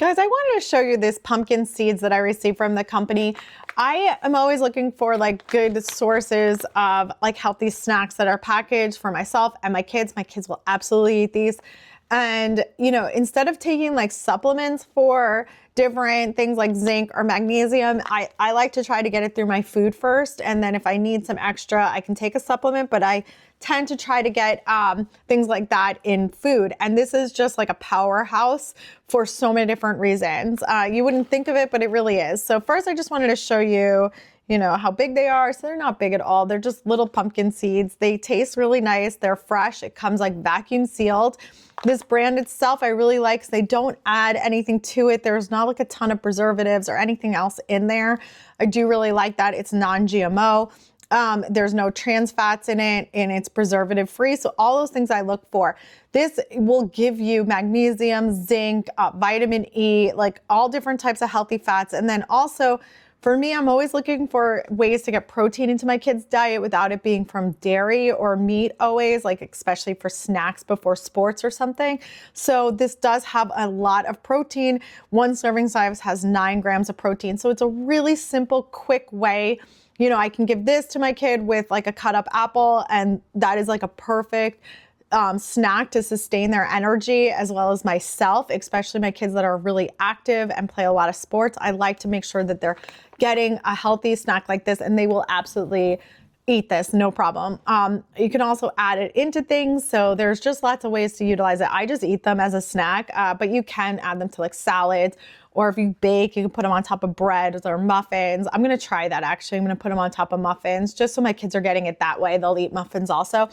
Guys, I wanted to show you this pumpkin seeds that I received from the company. I am always looking for like good sources of like healthy snacks that are packaged for myself and my kids. My kids will absolutely eat these. And, you know, instead of taking like supplements for different things like zinc or magnesium, I like to try to get it through my food first. And then if I need some extra, I can take a supplement, but I tend to try to get things like that in food. And this is just like a powerhouse for so many different reasons. You wouldn't think of it, but it really is. So first, I just wanted to show you, how big they are. So they're not big at all. They're just little pumpkin seeds. They taste really nice. They're fresh. It comes like vacuum sealed. This brand itself, I really like because they don't add anything to it. There's not like a ton of preservatives or anything else in there. I do really like that. It's non-GMO. There's no trans fats in it and it's preservative free. So all those things I look for. This will give you magnesium, zinc, vitamin E, like all different types of healthy fats. And then also for me, I'm always looking for ways to get protein into my kids' diet without it being from dairy or meat always, like especially for snacks before sports or something. So this does have a lot of protein. One serving size has 9 grams of protein. So it's a really simple, quick way. I can give this to my kid with like a cut up apple, and that is like a perfect snack to sustain their energy, as well as myself, especially my kids that are really active and play a lot of sports. I like to make sure that they're getting a healthy snack like this, and they will absolutely eat this, no problem. You can also add it into things. So there's just lots of ways to utilize it. I just eat them as a snack, but you can add them to like salads, or if you bake, you can put them on top of bread or muffins. I'm going to try that actually. I'm going to put them on top of muffins just so my kids are getting it that way. They'll eat muffins also.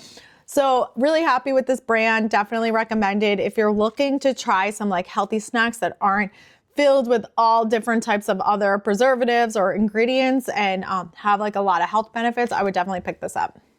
So really happy with this brand. Definitely recommended if you're looking to try some like healthy snacks that aren't filled with all different types of other preservatives or ingredients and have like a lot of health benefits. I would definitely pick this up.